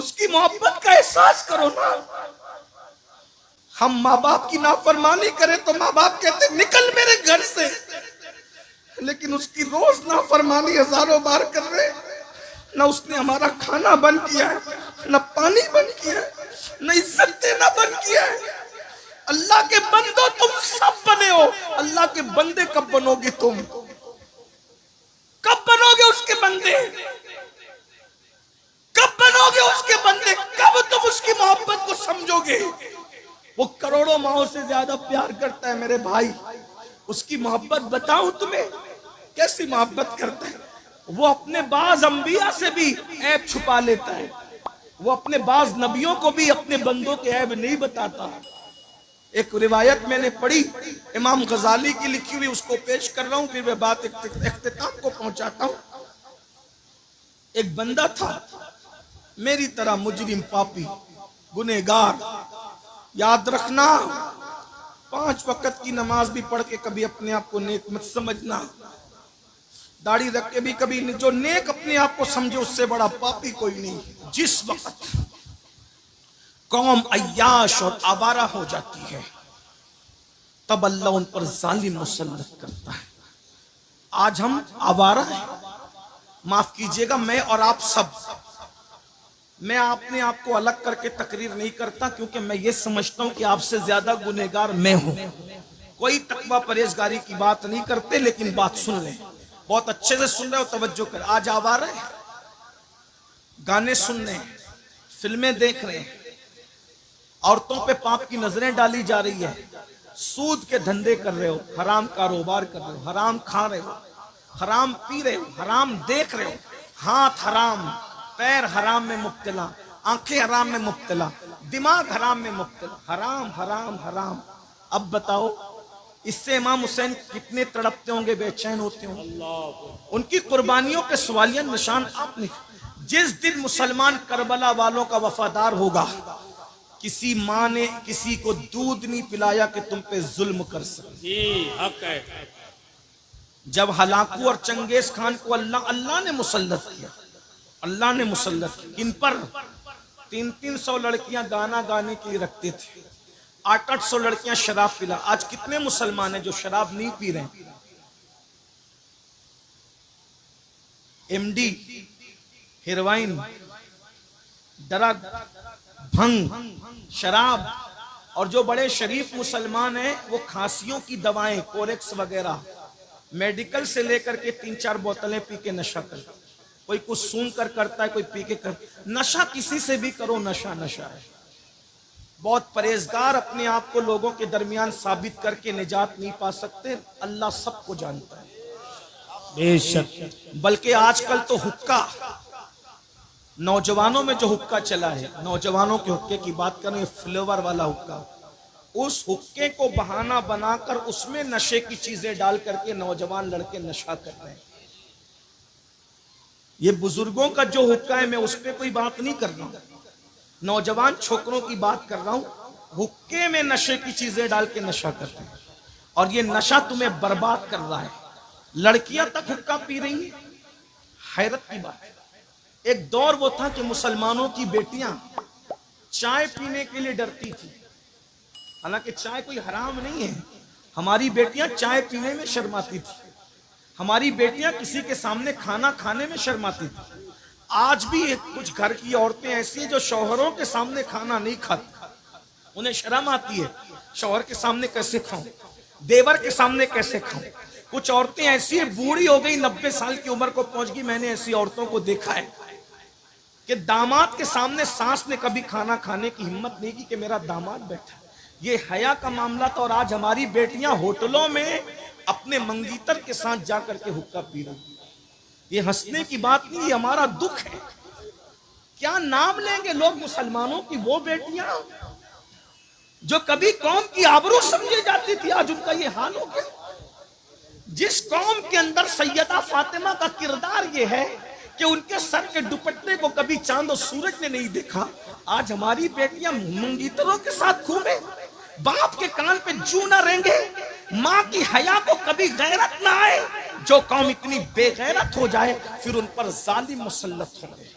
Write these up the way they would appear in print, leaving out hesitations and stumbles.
उसकी मोहब्बत का एहसास करो ना। हम माँ बाप की नाफरमानी करें तो माँ बाप कहते निकल मेरे घर से, लेकिन उसकी रोज नाफरमानी हजारों बार कर रहे। न उसने हमारा खाना बंद किया है, न पानी बंद किया है, न इज्जत देना बंद किया है। अल्लाह के बंदो तुम सब बने हो, अल्लाह के बंदे कब बनोगे? तुम कब बनोगे उसके बंदे? कब बनोगे उसके बंदे? कब तुम उसकी मोहब्बत को समझोगे? वो करोड़ों माओं से ज्यादा प्यार करता है मेरे भाई। उसकी मोहब्बत बताऊं तुम्हें कैसी मोहब्बत करता है। वो अपने बाज अंबिया से भी ऐब छुपा लेता है। वो अपने बाज नबियों को भी अपने बंदों के ऐब नहीं बताता। एक रिवायत मैंने पढ़ी इमाम गजाली की लिखी हुई, उसको पेश कर रहा हूं, फिर मैं बात इख्तिताम को पहुंचाता हूं। एक बंदा था मेरी तरह मुजरिम, पापी, गुनहगार। याद रखना 5 वक्त की नमाज भी पढ़ के कभी अपने आप को नेक मत समझना। दाढ़ी रख के भी कभी जो नेक अपने आप को समझे उससे बड़ा पापी कोई नहीं। जिस वक्त कौम अय्याश और आवारा हो जाती है तब अल्लाह उन पर जालिम मुसल्लत करता है। आज हम आवारा हैं, माफ कीजिएगा मैं और आप सब। मैं अपने आप को अलग करके तकरीर नहीं करता, क्योंकि मैं ये समझता हूं कि आपसे ज्यादा गुनहगार मैं हूं। कोई तकवा परहेजगारी की बात नहीं करते, लेकिन बात सुन लें, बहुत अच्छे से सुन रहे हो, तवज्जो कर। आज आवारा है, गाने सुन रहे हैं, फिल्में देख रहे हैं, औरतों पे पाप की नजरें डाली जा रही है, सूद के धंधे कर रहे हो, हराम कारोबार कर रहे हो, हराम खा रहे हो, हराम पी रहे हो, हराम देख रहे हो, हाथ हराम, पैर हराम में मुब्तला, आंखें हराम में मुब्तला, दिमाग हराम में मुब्तला, हराम हराम हराम। अब बताओ इससे इमाम हुसैन कितने तड़पते होंगे, बेचैन होते होंगे। उनकी कुर्बानियों पे सवालिया निशान आपने। जिस दिन मुसलमान करबला वालों का वफादार होगा, किसी माँ ने किसी को दूध नहीं पिलाया कि तुम पे जुल्म कर सके। हक है। जब हलाकू और चंगेज खान को अल्लाह ने मुसल्लत किया, अल्लाह ने मुसल्लत किया, किन पर? 300-300 लड़कियां गाना गाने के लिए रखते थे, 800-800 लड़कियां शराब पिला। आज कितने मुसलमान हैं जो शराब नहीं पी रहे हैं? एमडी, हेरोइन, ड्रग, भंग, शराब। और जो बड़े शरीफ मुसलमान हैं वो खांसियों की दवाएं, कोरेक्स वगैरह, मेडिकल से लेकर के 3-4 बोतलें पी के नशा करता। कोई कुछ सूंघ कर करता है, कोई पी के कर। नशा किसी से भी करो, नशा नशा है। बहुत परहेजगार अपने आप को लोगों के दरमियान साबित करके निजात नहीं पा सकते। अल्लाह सबको जानता है बेशक। बल्कि आजकल तो हुक्का, नौजवानों में जो हुक्का चला है, नौजवानों के हुक्के की बात करें, फ्लेवर वाला हुक्का, उस हुक्के को बहाना बनाकर उसमें नशे की चीजें डाल करके नौजवान लड़के नशा कर रहे हैं। ये बुजुर्गों का जो हुक्का है, मैं उस पर कोई बात नहीं कर रहा हूं, नौजवान छोकरों की बात कर रहा हूं। हुक्के में नशे की चीजें डाल के नशा कर रहे हैं, और ये नशा तुम्हें बर्बाद कर रहा है। लड़कियां तक हुक्का पी रही हैं, हैरत की बात है। एक दौर वो था कि मुसलमानों की बेटियां चाय पीने के लिए डरती थी। हालांकि चाय कोई हराम नहीं है, हमारी बेटियां चाय पीने में शर्माती थी, हमारी बेटियां किसी के सामने खाना खाने में शर्माती थी। आज भी कुछ घर की औरतें ऐसी हैं जो शौहरों के सामने खाना नहीं खाती, उन्हें शर्म आती है, शौहर के सामने कैसे खाऊं, देवर के सामने कैसे खाऊं। कुछ औरतें ऐसी है, बूढ़ी हो गई, 90 साल की उम्र को पहुंच गई, मैंने ऐसी औरतों को देखा है कि दामाद के सामने सास ने कभी खाना खाने की हिम्मत नहीं की कि मेरा दामाद बैठा। ये हया का मामला था। और आज हमारी बेटियां होटलों में अपने मंगीतर के साथ जाकर के हुक्का पी रही। ये हंसने की बात नहीं, ये हमारा दुख है। क्या नाम लेंगे लोग मुसलमानों की वो बेटियां जो कभी कौम की आबरू समझी जाती थी, आज उनका ये हाल हो गया। जिस कौम के अंदर सैयदा फातिमा का किरदार ये है कि उनके सर के दुपट्टे को कभी चांद और सूरज ने नहीं देखा, आज हमारी बेटियां मंगीतरों के साथ घूमे, बाप के कान पे जू ना रेंगे, माँ की हया को कभी गैरत ना आए। जो कौम इतनी बेगैरत हो जाए फिर उन पर जालिम मुसल्लत होंगे।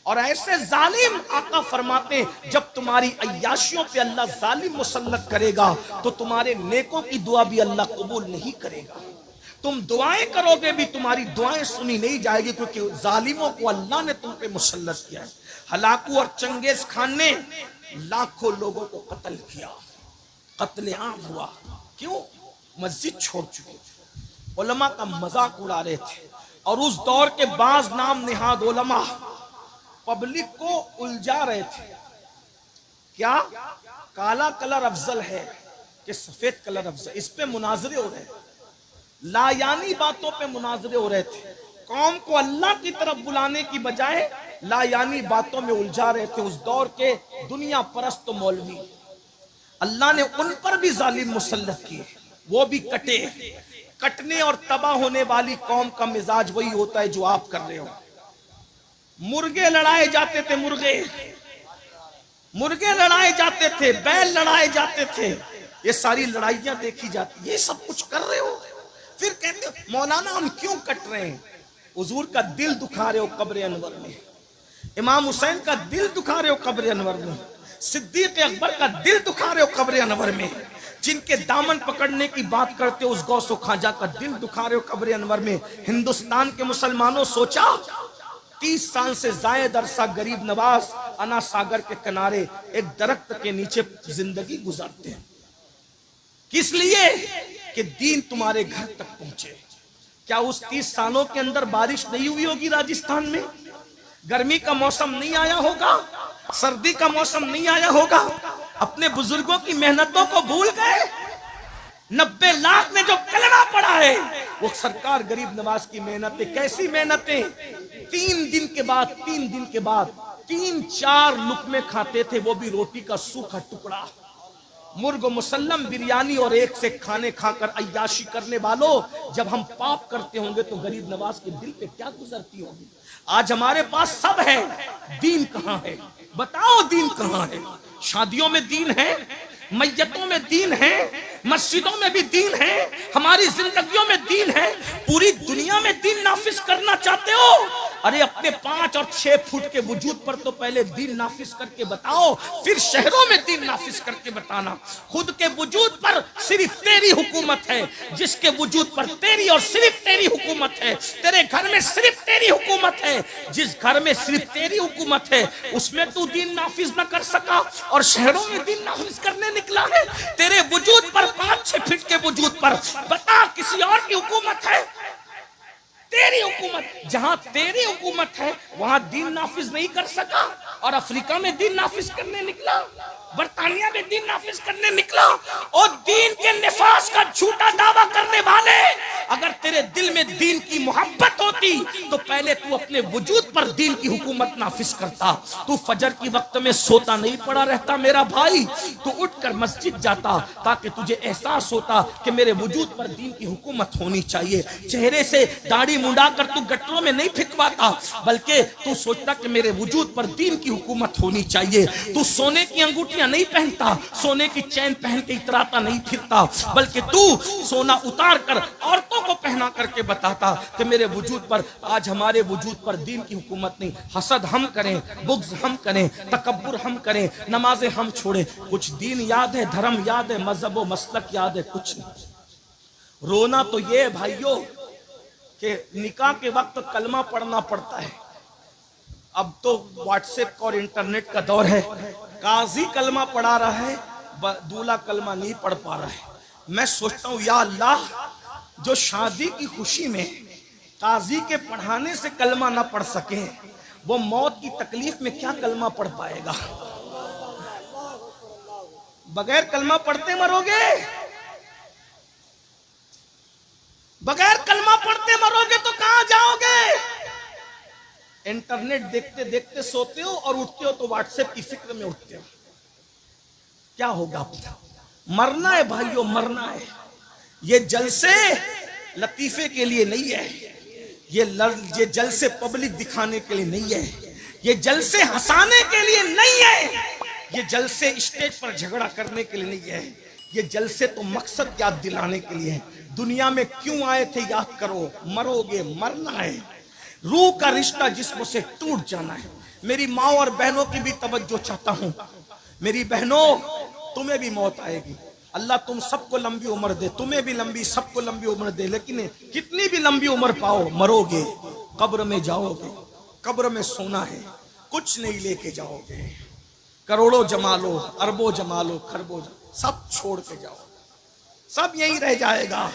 और ऐसे जालिम आका फरमाते जब तुम्हारी अय्याशियों पे अल्लाह जालिम मुसल्लत करेगा तो तुम्हारे नेकों की दुआ भी अल्लाह कबूल नहीं करेगा। तुम दुआएं करोगे भी तुम्हारी दुआएं सुनी नहीं जाएगी, क्योंकि जालिमों को अल्लाह ने तुम पे मुसल्लत किया है। हलाकू और चंगेज खान ने लाखों लोगों को कत्ल किया, कत्लेआम हुआ। क्यों? मस्जिद छोड़ चुके, उलमा का मजाक उड़ा रहे थे। और उस दौर के बाज नाम निहाद उलमा पब्लिक को उलझा रहे थे। क्या काला कलर अफजल है कि सफेद कलर अफजल? इस पे मुनाजरे हो रहे, लायानी बातों पे मुनाजरे हो रहे थे। कौम को अल्लाह की तरफ बुलाने की बजाय लायानी बातों में उलझा रहे थे उस दौर के दुनिया परस्त मौलवी। अल्लाह ने उन पर भी जालिम मुसल्लत किए, वो भी कटे। कटने और तबाह होने वाली कौम का मिजाज वही होता है जो आप कर रहे हो। मुर्गे लड़ाए जाते थे, मुर्गे लड़ाए जाते थे, बैल लड़ाए जाते थे, ये सारी लड़ाइयां देखी जाती। ये सब कुछ कर रहे हो, फिर कहते हो मौलाना हम क्यों कट रहे हैं? हुजूर का दिल दुखा रहे हो कब्र अनवर में, इमाम हुसैन का दिल दुखा रहे हो कब्र अनवर में, सिद्दीक अकबर का दिल दुखा रहे हो कब्र अनवर में, जिनके दामन पकड़ने की बात करते हो उस गौसो खाजा का दिल दुखा रहे हो कब्र अनवर में। हिंदुस्तान के मुसलमानों, सोचा 30 साल से जायद अरसा गरीब नवाज अना सागर के किनारे एक दरख्त के नीचे जिंदगी गुजारते हैं, किस लिए? कि दीन तुम्हारे घर तक पहुंचे। क्या उस 30 सालों के अंदर बारिश नहीं हुई होगी राजस्थान में? गर्मी का मौसम नहीं आया होगा? सर्दी का मौसम नहीं आया होगा? अपने बुजुर्गों की मेहनतों को भूल गए? 90 लाख ने जो कलमा पड़ा है वो सरकार गरीब नवाज की मेहनतें। कैसी मेहनतें? 3 दिन के बाद 3-4 लुकमे खाते थे, वो भी रोटी का सूखा टुकड़ा। मुर्ग मुसल्लम बिरयानी और एक से खाने खाकर अय्याशी करने वालों, जब हम पाप करते होंगे तो गरीब नवाज के दिल पे क्या गुजरती होगी? आज हमारे पास सब है, दीन कहां है? बताओ दीन कहां है? शादियों में दीन है, मैयतों में दीन है, मस्जिदों में भी दीन है, हमारी जिंदगियों में दीन है। पूरी दुनिया में दीन नाफिज करना चाहते हो? अरे अपने 5 और 6 फुट के वजूद पर तो पहले दीन नाफिज करके बताओ, फिर शहरों में दीन नाफिज करके बताना। खुद के वजूद पर सिर्फ तेरी हुकूमत है, जिसके वजूद पर तेरी और सिर्फ तेरी हुकूमत है। तेरे घर में सिर्फ तेरी हुकूमत है, जिस घर में सिर्फ तेरी हुकूमत है उसमें तू दीन नाफिज न कर सका और शहरों में दीन नाफिज करने निकला है। तेरे वजूद पर 5-6 फीट के वजूद पर बता किसी और की हुकूमत है? तेरी हुकूमत, जहां तेरी हुकूमत है वहां दीन नाफिज नहीं कर सका और अफ्रीका में दीन नाफिज करने निकला, बरतानिया में दीन नाफिज करने निकला। और दीन के निफास का झूठा दावा करने वाले, अगर तेरे दिल में दीन की मोहब्बत होती तो पहले तू अपने वजूद पर दीन की हुकूमत नाफिज करता। तू फजर की वक्त में सोता नहीं पड़ा रहता मेरा भाई, तू उठकर मस्जिद जाता ताकि तुझे एहसास होता कि मेरे वजूद पर दीन की हुकूमत होनी चाहिए। चेहरे से दाढ़ी मुंडाकर तू गटरों में नहीं फिकवाता, बल्कि तू सोचता कि मेरे वजूद पर दीन की हुकूमत होनी चाहिए। तू सोने की अंगूठियां नहीं पहनता, सोने की चैन पहन के इतराता नहीं फिरता, बल्कि तू सोना उतार कर औरतों को पहना करके बताता कि मेरे वजूद पर, आज हमारे वजूद पर दीन की हुकूमत नहीं। हसद हम करें, बुग़्ज़ हम करें, तकब्बुर हम करें, नमाजें हम छोड़े, कुछ दीन याद है, धर्म याद है, मजहब व मसलक याद है? कुछ नहीं। रोना तो ये भाइयों कि निकाह के वक्त कलमा पढ़ना पड़ता है। अब तो व्हाट्सएप और इंटरनेट का दौर है, काजी कलमा पढ़ा रहा है, दूल्हा कलमा नहीं पढ़ पा रहा है। मैं सोचता हूँ या अल्लाह, जो शादी की खुशी में काजी के पढ़ाने से कलमा ना पढ़ सके, वो मौत की तकलीफ में क्या कलमा पढ़ पाएगा? बगैर कलमा पढ़ते मरोगे, बगैर कलमा पढ़ते मरोगे तो कहां जाओगे? इंटरनेट देखते देखते सोते हो और उठते हो तो व्हाट्सएप की फिक्र में उठते हो। क्या होगा? मरना है भाइयों, मरना है। ये जलसे लतीफे के लिए नहीं है, ये जलसे पब्लिक दिखाने के लिए नहीं है, ये जलसे हंसाने के लिए नहीं है, ये जलसे स्टेज पर झगड़ा करने के लिए नहीं है, ये जलसे तो मकसद याद दिलाने के लिए है। दुनिया में क्यों आए थे याद करो, मरोगे, मरना है। रूह का रिश्ता जिस्म से टूट जाना है। मेरी माँ और बहनों की भी तवज्जो चाहता हूँ। मेरी बहनों, तुम्हें भी मौत आएगी। अल्लाह तुम सबको लंबी उम्र दे, तुम्हें भी लंबी, सबको लंबी उम्र दे, लेकिन कितनी भी लंबी उम्र पाओ, मरोगे, कब्र में जाओगे, कब्र में सोना है, कुछ नहीं लेके जाओगे। करोड़ों जमा लो, अरबों जमा लो, खरबों सब छोड़ के जाओ, सब यहीं रह जाएगा।